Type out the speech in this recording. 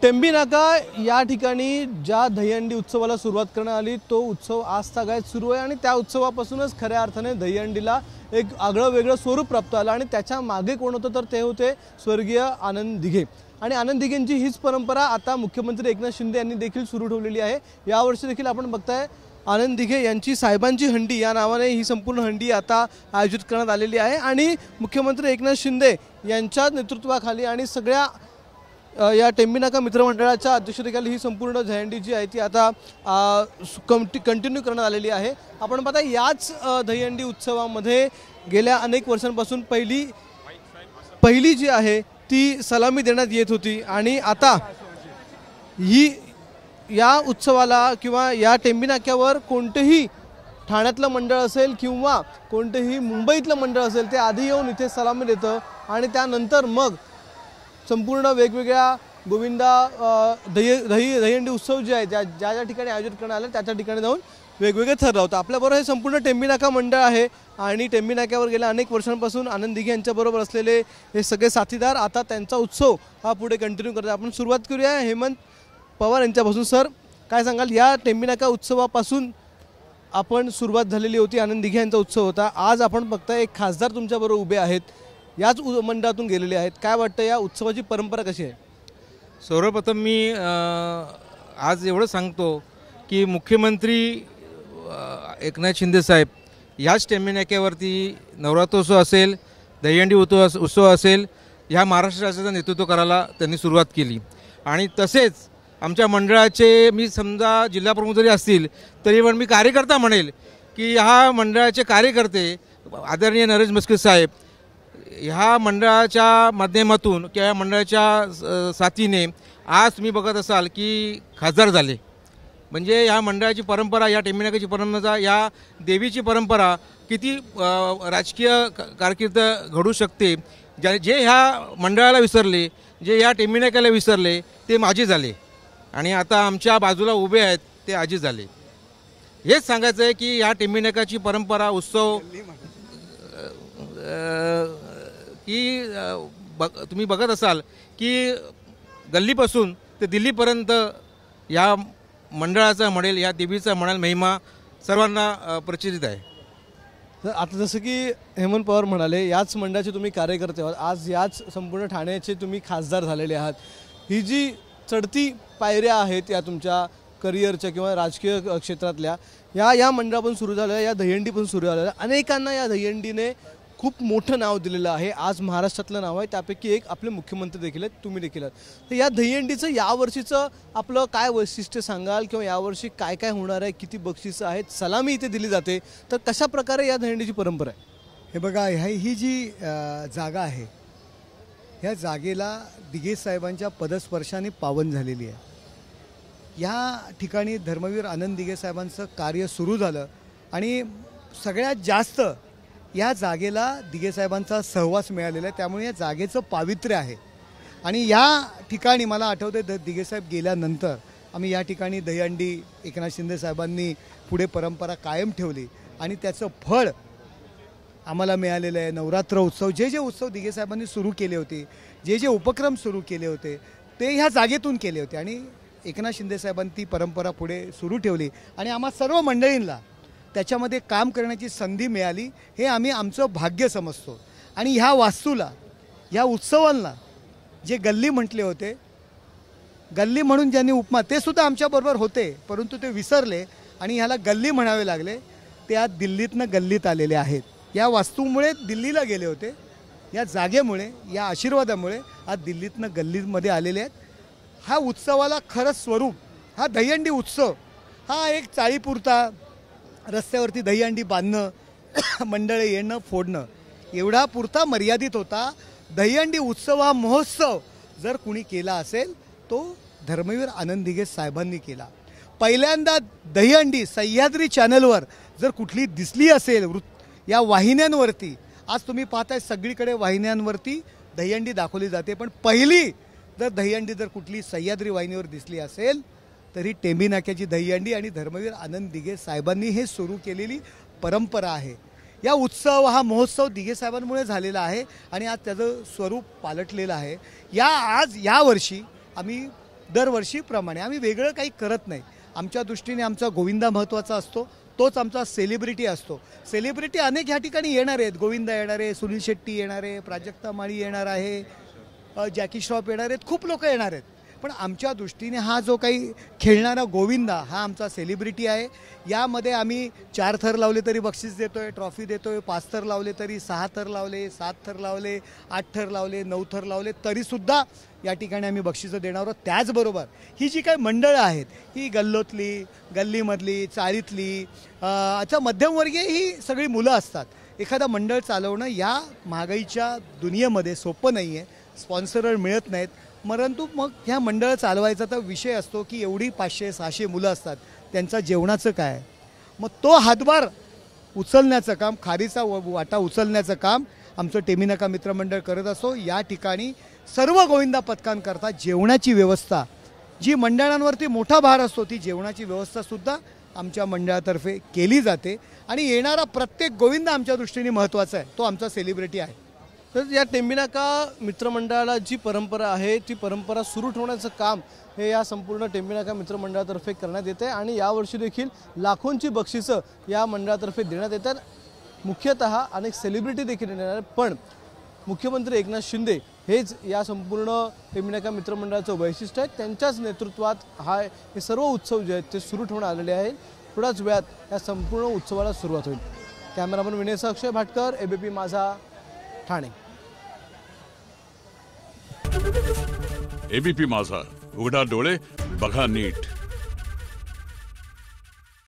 टेंबी नाका या ठिकाणी ज्या दहीहंडी उत्सवाला सुरुवात करण्यात आली तो उत्सव आज तागायत सुरू आहे आणि त्या उत्सवापासूनच खऱ्या अर्थाने दहीहंडीला एक आगळं वेगळं स्वरूप प्राप्त आलं आणि त्याच्या मागे कोण होतं तर ते होते स्वर्गीय आनंद दिघे। आणि आनंद दिघेंची हीच परंपरा आता मुख्यमंत्री एकनाथ शिंदे यांनी देखील सुरू ठेवलेली आहे। यावर्षी देखील आपण बघताय आनंद दिघे यांची साहेबांची हंडी या नावाने ही संपूर्ण हंडी आता आयोजित करण्यात आलेली आहे आणि मुख्यमंत्री एकनाथ शिंदे यांच्या नेतृत्वाखाली आणि सगळ्या या टेंबी नाका मित्रमंडळाच्या अध्यक्षतेखाली ही संपूर्ण दहीहंडी जी आहे ती आता कंटिन्यू करण्यात आलेली आहे। आपण पाहता याच दहीहंडी उत्सवामध्ये गेल्या अनेक वर्षांपासून पहिली जी आहे ती सलामी देण्यात येत होती आणि आता ही या उत्सवाला किंवा या टेंबी नाक्यावर कोणतेही ठाण्यातलं मंडळ असेल किंवा कोणतेही मुंबईतलं मंडळ असेल ते आधी येऊन इथे सलामी देतं आणि त्यानंतर मग संपूर्ण वेगवेगळ्या गोविंदा दहीहंडी उत्सव जे आहे ज्या ठिकाणी आयोजित करण्यात आले त्या ठिकाणी जाऊन वेगवेगळे थर लावतात। आपल्याबरोबर हे संपूर्ण टेंबी नाका मंडळ आहे आणि टेंबी नाक्यावर गेल्या अनेक वर्षांपासून आनंद दिघे यांच्याबरोबर असलेले हे सगळे साथीदार आता त्यांचा उत्सव हा पुढे कंटिन्यू करतात। आपण सुरुवात करूया हेमंत पवार यांच्यापासून। सर, काय सांगाल, या टेंबी नाका उत्सवापासून आपण सुरुवात झालेली होती, आनंद दिघे यांचा उत्सव होता, आज आपण बघताय एक खासदार तुमच्याबरोबर उभे आहेत, याच मंडळातून गेलेले आहेत, काय वाटतं या उत्सवाची परंपरा कशी आहे? सर्वप्रथम मी आज एवढं सांगतो की मुख्यमंत्री एकनाथ शिंदे साहेब याच टेंबी नाक्यावरती नवरात्रोत्सव असेल, दहीहंडी उत्सव असेल, ह्या महाराष्ट्र राज्याचं नेतृत्व करायला त्यांनी सुरुवात केली आणि तसेच आमच्या मंडळाचे मी समजा जिल्हा प्रमुख जरी असतील तरी पण मी कार्यकर्ता म्हणेल की ह्या मंडळाचे कार्यकर्ते आदरणीय नरेश मस्के साहेब ह्या मंडळाच्या माध्यमातून किंवा या मंडळाच्या साथीने आज तुम्ही बघत असाल की खासदार झाले। म्हणजे ह्या मंडळाची परंपरा, या टेंबी नाक्याची परंपरा, या देवीची परंपरा किती राजकीय कारकीर्द घडू शकते। जे ह्या मंडळाला विसरले, जे ह्या टेंबी नाक्याला विसरले ते माझे झाले आणि आता आमच्या बाजूला उभे आहेत ते आजी झाले। हेच सांगायचं आहे की ह्या टेंबी नाक्याची परंपरा उत्सव की तुम्ही बघत असाल की गल्लीपासून ते दिल्लीपर्यंत या मंडळाचा म्हणेल, या देवीचा म्हणेल महिमा सर्वांना प्रचलित आहे। तर आता जसं की हेमंत पवार म्हणाले याच मंडळाचे तुम्ही कार्यकर्ते आहात, आज याच संपूर्ण ठाण्याचे तुम्ही खासदार झालेले आहात, ही जी चढती पायऱ्या आहेत या तुमच्या करिअरच्या किंवा राजकीय क्षेत्रातल्या या मंडळा पण सुरू झाल्या, या दहीहंडी पण सुरू झालेल्या, अनेकांना या दहीहंडीने खूप मोठं नाव दिलेलं आहे, आज महाराष्ट्रातलं नाव आहे, त्यापैकी एक आपले मुख्यमंत्री देखील आहेत, तुम्ही देखील आहात। तर या दहीहंडीचं यावर्षीचं आपलं काय वैशिष्ट्य सांगाल किंवा यावर्षी काय काय होणार आहे, किती बक्षिसं आहेत, सलामी इथे दिली जाते, तर कशा प्रकारे या दहीहंडीची परंपरा आहे? हे बघा, ही जी जागा आहे ह्या जागेला दिघे साहेबांच्या पदस्पर्शाने पावन झालेली आहे। या ठिकाणी धर्मवीर आनंद दिघे साहेबांचं कार्य सुरू झालं आणि सगळ्यात जास्त या जागेला दिघे साहेबांचा सहवास मिळालेला आहे, त्यामुळे या जागेचं पावित्र्य आहे। आणि या ठिकाणी मला आठवते दिघे साहेब गेल्यानंतर आम्ही या ठिकाणी दहीहंडी एकनाथ शिंदे साहेबांनी पुढे परंपरा कायम ठेवली आणि त्याचं फळ आम्हाला मिळालेलं आहे। नवरात्र उत्सव, जे उत्सव दिघे साहेबांनी सुरू केले होते, जे उपक्रम सुरू केले होते ते ह्या जागेतून केले होते आणि एकनाथ शिंदे साहेबांनी ती परंपरा पुढे सुरू ठेवली आणि आम्हा सर्व मंडळींना त्याच्यामध्ये काम करण्याची संधी मिळाली, हे आम्ही आमचं भाग्य समजतो। आणि ह्या वास्तूला, ह्या उत्सवांना जे गल्ली म्हटले होते, गल्ली म्हणून ज्यांनी उपमा, ते सुद्धा आमच्याबरोबर होते, परंतु ते विसरले आणि ह्याला गल्ली म्हणावे लागले, ते आज दिल्लीतनं गल्लीत आलेले आहेत। या वास्तूमुळे दिल्लीला गेले होते, या जागेमुळे, या आशीर्वादामुळे आज दिल्लीतनं गल्लीमध्ये आलेले आहेत। हा उत्सवाला खरं स्वरूप, हा दहीहंडी उत्सव हा एक चाळीपुरता रस्त्यावरती दहीहंडी बांधणं, मंडळे येणं फोडणं एवढा पुरता मर्यादित होता। दहीहंडी उत्सव हा महोत्सव जर कुणी केला असेल तो धर्मवीर आनंद दिघे साहेबांनी केला। पहिल्यांदा दहीहंडी सह्याद्री चॅनलवर जर कुठली दिसली असेल, या वाहिन्यांवरती, आज तुम्ही पाहताय सगळीकडे वाहिन्यांवरती दहीहंडी दाखवली जाते, पण पहिली जर दहीहंडी जर कुठली सह्याद्री वाहिनीवर दिसली असेल तरी टेंबी नाक्याची दहीहंडी आणि धर्मवीर आनंद दिघे साहेबांनी हे सुरू केलेली परंपरा आहे। या उत्सव, हा महोत्सव दिघे साहेबांमुळे झालेला आहे आणि आज त्याचं स्वरूप पालटलेलं आहे। या वर्षी आम्ही दरवर्षीप्रमाणे आम्ही वेगळं काही करत नाही. आमच्या दृष्टीने आमचा गोविंदा महत्त्वाचा असतो, तोच आमचा सेलिब्रिटी असतो. सेलिब्रिटी अनेक ह्या ठिकाणी येणार आहेत. गोविंदा येणार आहे, सुनील शेट्टी येणार आहे, प्राजक्ता माळी येणार आहे, जॅकी श्रॉफ येणार आहेत, खूप लोक येणार आहेत. पण आमच्या दृष्टीने हा जो काही खेळणारा गोविंदा हा आमचा सेलिब्रिटी आहे. यामध्ये आम्ही 4 थर लावले तरी बक्षीस देतोय, ट्रॉफी देतोय, 5 थर लावले तरी 6 थर लावले, 7 थर लावले, 8 थर लावले, 9 थर लावले तरीसुद्धा या ठिकाणी आम्ही बक्षिसं देणार आहोत. त्याचबरोबर ही जी काही मंडळं आहेत ही गल्लोतली, गल्लीमधली, चाळीतली, अच्छा मध्यमवर्गीय ही सगळी मुलं असतात. एखादा मंडळ चालवणं या महागाईच्या दुनियेमध्ये सोपं नाही आहे. स्पॉन्सर मिळत नाहीत. परंतु मग ह्या मंडळ चालवायचा तर विषय असतो की एवढी 500-600 मुलं असतात, त्यांचा जेवणाचं काय. मग तो हातभार उचलण्याचं काम, खारीचा वाटा उचलण्याचं काम आमचं टेमिनाका मित्रमंडळ करत असो. या ठिकाणी सर्व गोविंदा पथकांकरता जेवणाची व्यवस्था, जी मंडळांवरती मोठा भार असतो, ती जेवणाची व्यवस्थासुद्धा आमच्या मंडळातर्फे केली जाते. आणि येणारा प्रत्येक गोविंदा आमच्या दृष्टीने महत्त्वाचा आहे, तो आमचा सेलिब्रिटी आहे. तर या टेंबिनाका मित्रमंडळाला जी परंपरा आहे ती परंपरा सुरू ठेवण्याचं काम हे या संपूर्ण टेंबिनाका मित्रमंडळातर्फे करण्यात येते. आणि यावर्षी देखील लाखोंची बक्षिसं या मंडळातर्फे देण्यात येतात. मुख्यतः अनेक सेलिब्रिटी देखील येणार आहेत. पण मुख्यमंत्री एकनाथ शिंदे हेच या संपूर्ण टेंबिनाका मित्रमंडळाचं वैशिष्ट्य आहे. त्यांच्याच नेतृत्वात हे सर्व उत्सव जे आहेत ते सुरू ठेवण्यात आलेले आहेत. थोड्याच वेळात या संपूर्ण उत्सवाला सुरुवात होईल. कॅमेरामन विनय अक्षय भाटकर, एबीपी माझा, ठाणे. एबीपी माझा, उघडा डोळे बघा नीट.